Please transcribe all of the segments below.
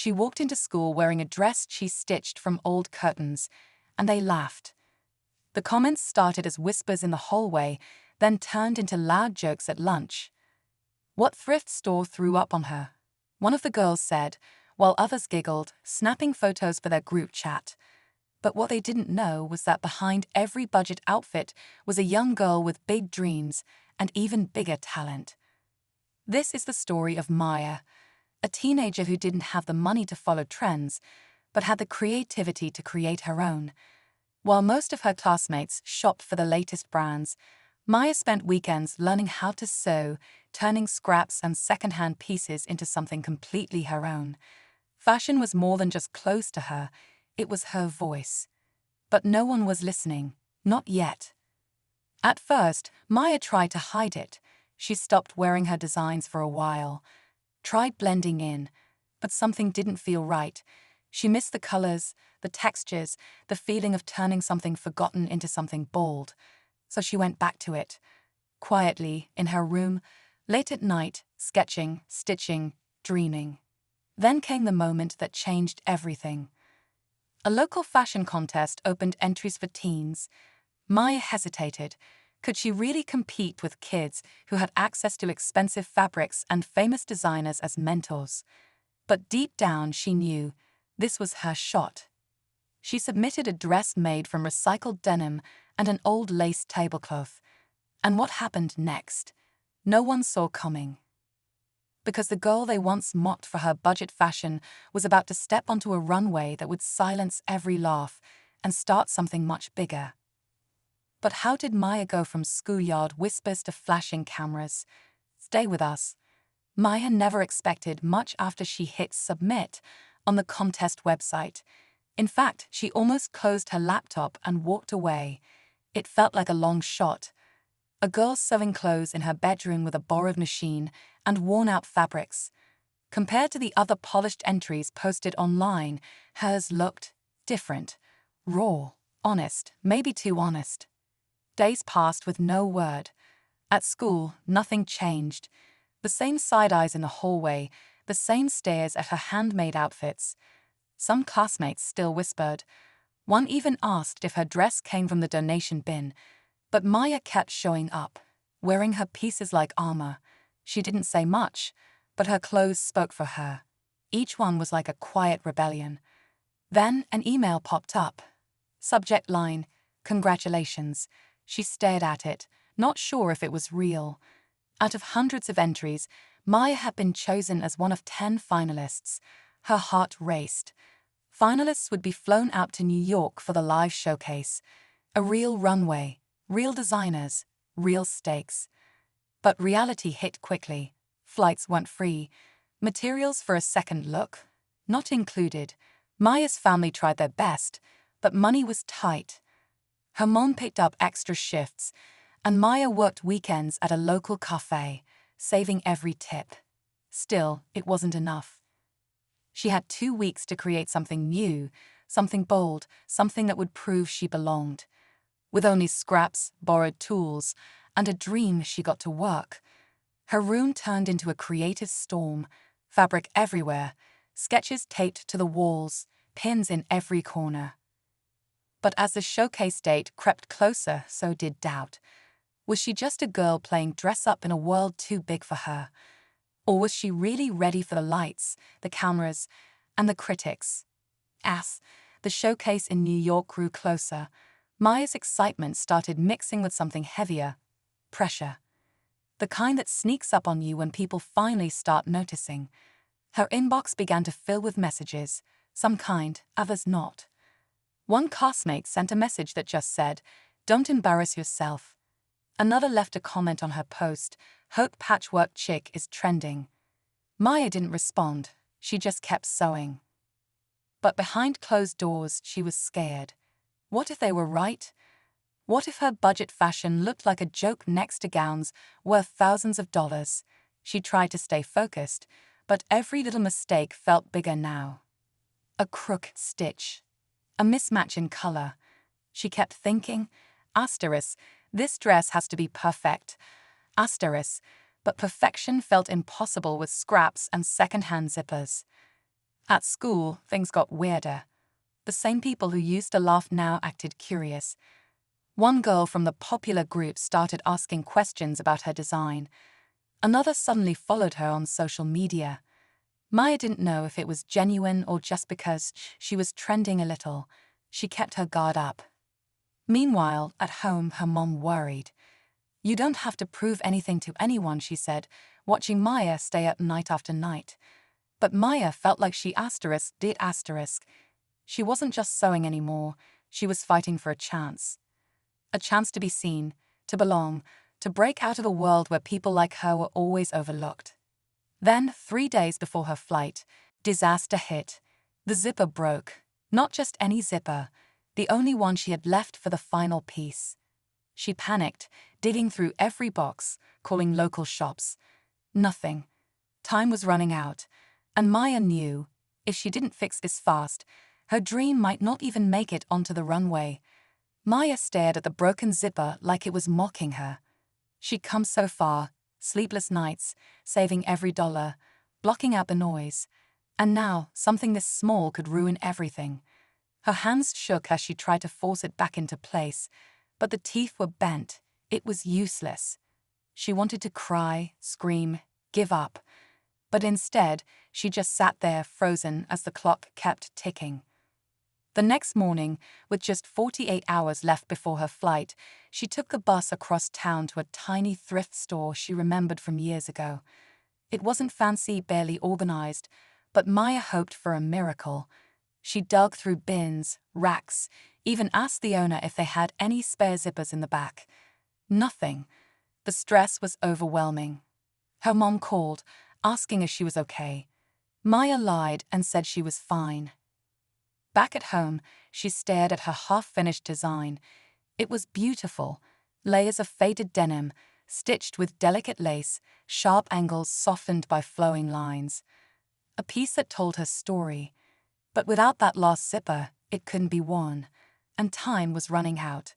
She walked into school wearing a dress she stitched from old curtains, and they laughed. The comments started as whispers in the hallway, then turned into loud jokes at lunch. "What thrift store threw up on her?" one of the girls said, while others giggled, snapping photos for their group chat. But what they didn't know was that behind every budget outfit was a young girl with big dreams and even bigger talent. This is the story of Maya, a teenager who didn't have the money to follow trends, but had the creativity to create her own. While most of her classmates shopped for the latest brands, Maya spent weekends learning how to sew, turning scraps and secondhand pieces into something completely her own. Fashion was more than just clothes to her, it was her voice. But no one was listening, not yet. At first, Maya tried to hide it. She stopped wearing her designs for a while, tried blending in, but something didn't feel right. She missed the colors, the textures, the feeling of turning something forgotten into something bold. So she went back to it, quietly, in her room, late at night, sketching, stitching, dreaming. Then came the moment that changed everything. A local fashion contest opened entries for teens. Maya hesitated. Could she really compete with kids who had access to expensive fabrics and famous designers as mentors? But deep down she knew this was her shot. She submitted a dress made from recycled denim and an old lace tablecloth. And what happened next? No one saw coming. Because the girl they once mocked for her budget fashion was about to step onto a runway that would silence every laugh and start something much bigger. But how did Maya go from schoolyard whispers to flashing cameras? Stay with us. Maya never expected much after she hit submit on the contest website. In fact, she almost closed her laptop and walked away. It felt like a long shot. A girl sewing clothes in her bedroom with a borrowed machine and worn-out fabrics. Compared to the other polished entries posted online, hers looked different, raw, honest, maybe too honest. Days passed with no word. At school, nothing changed. The same side-eyes in the hallway, the same stares at her handmade outfits. Some classmates still whispered. One even asked if her dress came from the donation bin. But Maya kept showing up, wearing her pieces like armor. She didn't say much, but her clothes spoke for her. Each one was like a quiet rebellion. Then an email popped up. Subject line, "Congratulations." She stared at it, not sure if it was real. Out of hundreds of entries, Maya had been chosen as one of 10 finalists. Her heart raced. Finalists would be flown out to New York for the live showcase. A real runway, real designers, real stakes. But reality hit quickly. Flights weren't free. Materials for a second look? Not included. Maya's family tried their best, but money was tight. Her mom picked up extra shifts, and Maya worked weekends at a local cafe, saving every tip. Still, it wasn't enough. She had 2 weeks to create something new, something bold, something that would prove she belonged. With only scraps, borrowed tools, and a dream she got to work, her room turned into a creative storm, fabric everywhere, sketches taped to the walls, pins in every corner. But as the showcase date crept closer, so did doubt. Was she just a girl playing dress-up in a world too big for her? Or was she really ready for the lights, the cameras, and the critics? As the showcase in New York grew closer, Maya's excitement started mixing with something heavier: pressure. The kind that sneaks up on you when people finally start noticing. Her inbox began to fill with messages, some kind, others not. One classmate sent a message that just said, "Don't embarrass yourself." Another left a comment on her post, "Hope patchwork chick is trending." Maya didn't respond, she just kept sewing. But behind closed doors, she was scared. What if they were right? What if her budget fashion looked like a joke next to gowns worth thousands of dollars? She tried to stay focused, but every little mistake felt bigger now. A crooked stitch. A mismatch in color. She kept thinking, asterisk, this dress has to be perfect. Asterisk, but perfection felt impossible with scraps and second-hand zippers. At school, things got weirder. The same people who used to laugh now acted curious. One girl from the popular group started asking questions about her design. Another suddenly followed her on social media. Maya didn't know if it was genuine or just because she was trending a little. She kept her guard up. Meanwhile, at home, her mom worried. "You don't have to prove anything to anyone," she said, watching Maya stay up night after night. But Maya felt like she did. She wasn't just sewing anymore, she was fighting for a chance. A chance to be seen, to belong, to break out of a world where people like her were always overlooked. Then, 3 days before her flight, disaster hit. The zipper broke. Not just any zipper, the only one she had left for the final piece. She panicked, digging through every box, calling local shops. Nothing. Time was running out, and Maya knew, if she didn't fix this fast, her dream might not even make it onto the runway. Maya stared at the broken zipper like it was mocking her. She'd come so far, sleepless nights, saving every dollar, blocking out the noise. And now, something this small could ruin everything. Her hands shook as she tried to force it back into place, but the teeth were bent. It was useless. She wanted to cry, scream, give up. But instead, she just sat there frozen as the clock kept ticking. The next morning, with just 48 hours left before her flight, she took the bus across town to a tiny thrift store she remembered from years ago. It wasn't fancy, barely organized, but Maya hoped for a miracle. She dug through bins, racks, even asked the owner if they had any spare zippers in the back. Nothing. The stress was overwhelming. Her mom called, asking if she was okay. Maya lied and said she was fine. Back at home, she stared at her half-finished design. It was beautiful. Layers of faded denim, stitched with delicate lace, sharp angles softened by flowing lines. A piece that told her story. But without that last zipper, it couldn't be worn, and time was running out.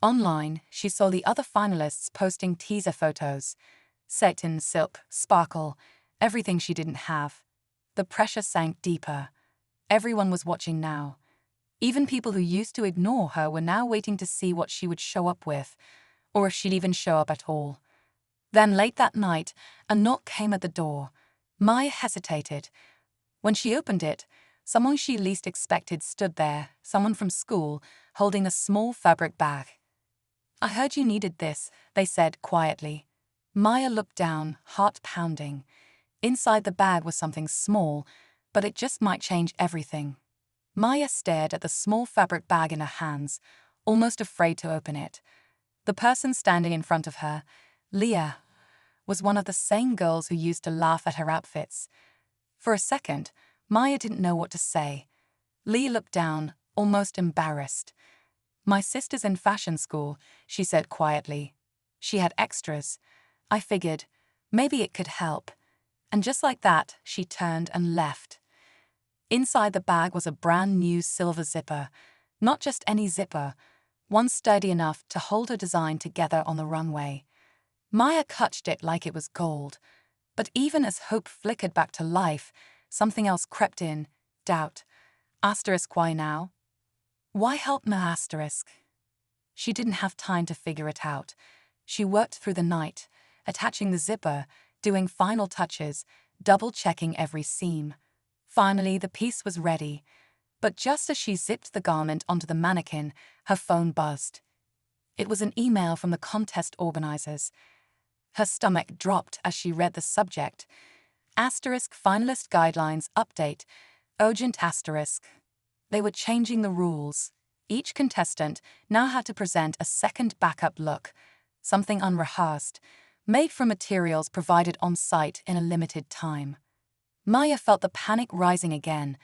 Online, she saw the other finalists posting teaser photos. Satin, silk, sparkle, everything she didn't have. The pressure sank deeper. Everyone was watching now. Even people who used to ignore her were now waiting to see what she would show up with, or if she'd even show up at all. Then late that night, a knock came at the door. Maya hesitated. When she opened it, someone she least expected stood there, someone from school, holding a small fabric bag. "I heard you needed this," they said quietly. Maya looked down, heart pounding. Inside the bag was something small, but it just might change everything. Maya stared at the small fabric bag in her hands, almost afraid to open it. The person standing in front of her, Leah, was one of the same girls who used to laugh at her outfits. For a second, Maya didn't know what to say. Leah looked down, almost embarrassed. "My sister's in fashion school," she said quietly. "She had extras. I figured, maybe it could help." And just like that, she turned and left. Inside the bag was a brand new silver zipper. Not just any zipper, one sturdy enough to hold her design together on the runway. Maya clutched it like it was gold. But even as hope flickered back to life, something else crept in, doubt. Why now? Why help me? She didn't have time to figure it out. She worked through the night, attaching the zipper, doing final touches, double-checking every seam. Finally, the piece was ready. But just as she zipped the garment onto the mannequin, her phone buzzed. It was an email from the contest organizers. Her stomach dropped as she read the subject. Finalist guidelines update. Urgent *. They were changing the rules. Each contestant now had to present a second backup look, something unrehearsed, made from materials provided on site in a limited time. Maya felt the panic rising again.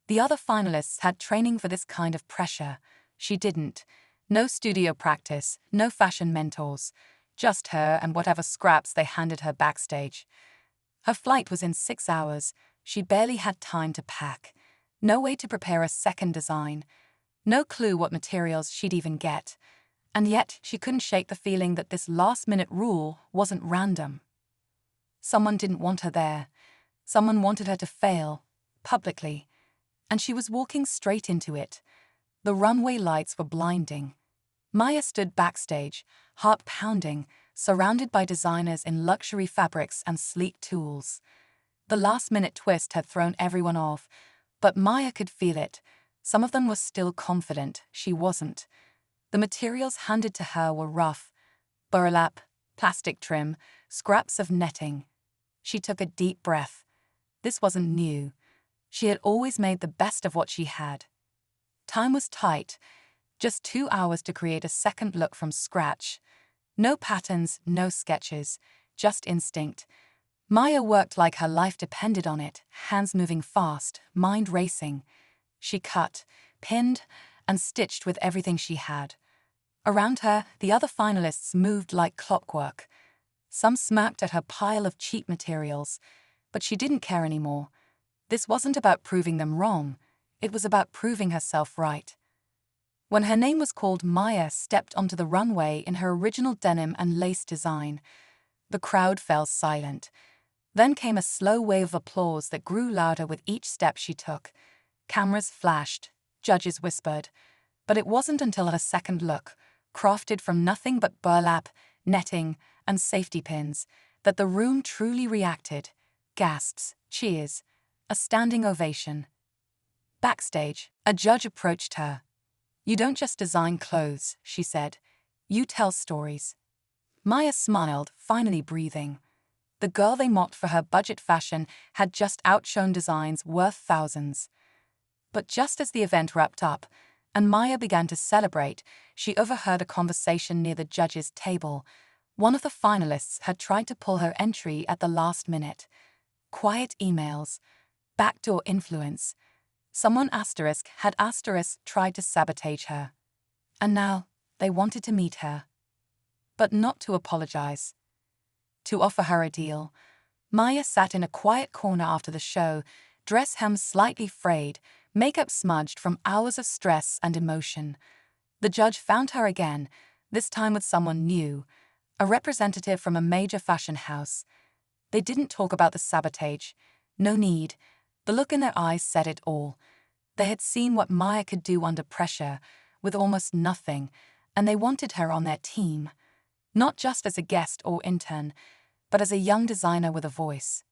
The other finalists had training for this kind of pressure. She didn't. No studio practice, no fashion mentors. Just her and whatever scraps they handed her backstage. Her flight was in 6 hours. She barely had time to pack. No way to prepare a second design. No clue what materials she'd even get. And yet, she couldn't shake the feeling that this last-minute rule wasn't random. Someone didn't want her there. Someone wanted her to fail, publicly, and she was walking straight into it. The runway lights were blinding. Maya stood backstage, heart pounding, surrounded by designers in luxury fabrics and sleek tools. The last-minute twist had thrown everyone off, but Maya could feel it. Some of them were still confident. She wasn't. The materials handed to her were rough: burlap, plastic trim, scraps of netting. She took a deep breath. This wasn't new. She had always made the best of what she had. Time was tight. Just 2 hours to create a second look from scratch. No patterns, no sketches, just instinct. Maya worked like her life depended on it, hands moving fast, mind racing. She cut, pinned, and stitched with everything she had. Around her, the other finalists moved like clockwork. Some smirked at her pile of cheap materials, but she didn't care anymore. This wasn't about proving them wrong. It was about proving herself right. When her name was called, Maya stepped onto the runway in her original denim and lace design. The crowd fell silent. Then came a slow wave of applause that grew louder with each step she took. Cameras flashed, judges whispered. But it wasn't until her second look, crafted from nothing but burlap, netting, and safety pins, that the room truly reacted. Gasps, cheers, a standing ovation. Backstage, a judge approached her. "You don't just design clothes," she said. "You tell stories." Maya smiled, finally breathing. The girl they mocked for her budget fashion had just outshone designs worth thousands. But just as the event wrapped up, and Maya began to celebrate, she overheard a conversation near the judges' table. One of the finalists had tried to pull her entry at the last minute. Quiet emails, backdoor influence. Someone had tried to sabotage her. And now they wanted to meet her. But not to apologize. To offer her a deal. Maya sat in a quiet corner after the show, dress hem slightly frayed, makeup smudged from hours of stress and emotion. The judge found her again, this time with someone new, a representative from a major fashion house. They didn't talk about the sabotage. No need. The look in their eyes said it all. They had seen what Maya could do under pressure, with almost nothing, and they wanted her on their team. Not just as a guest or intern, but as a young designer with a voice.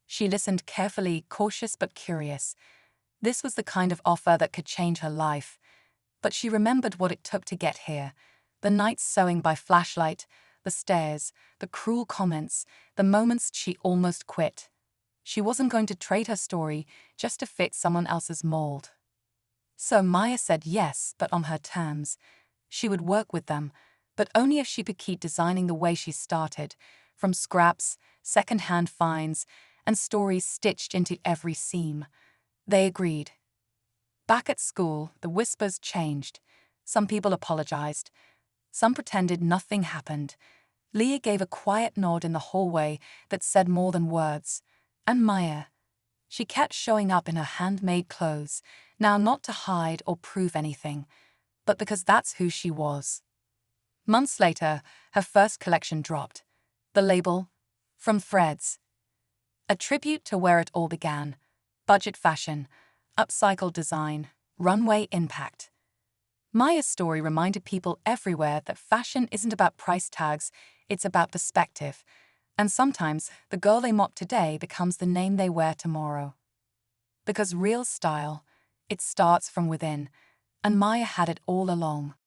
She listened carefully, cautious but curious. This was the kind of offer that could change her life. But she remembered what it took to get here. The nights sewing by flashlight, the stares, the cruel comments, the moments she almost quit. She wasn't going to trade her story just to fit someone else's mold. So Maya said yes, but on her terms. She would work with them, but only if she could keep designing the way she started, from scraps, second-hand finds, and stories stitched into every seam. They agreed. Back at school, the whispers changed. Some people apologized. Some pretended nothing happened. Leah gave a quiet nod in the hallway that said more than words. And Maya, she kept showing up in her handmade clothes, now not to hide or prove anything, but because that's who she was. Months later, her first collection dropped. The label, From Threads. A tribute to where it all began. Budget fashion, upcycled design, runway impact. Maya's story reminded people everywhere that fashion isn't about price tags, it's about perspective. And sometimes, the girl they mock today becomes the name they wear tomorrow. Because real style, it starts from within, and Maya had it all along.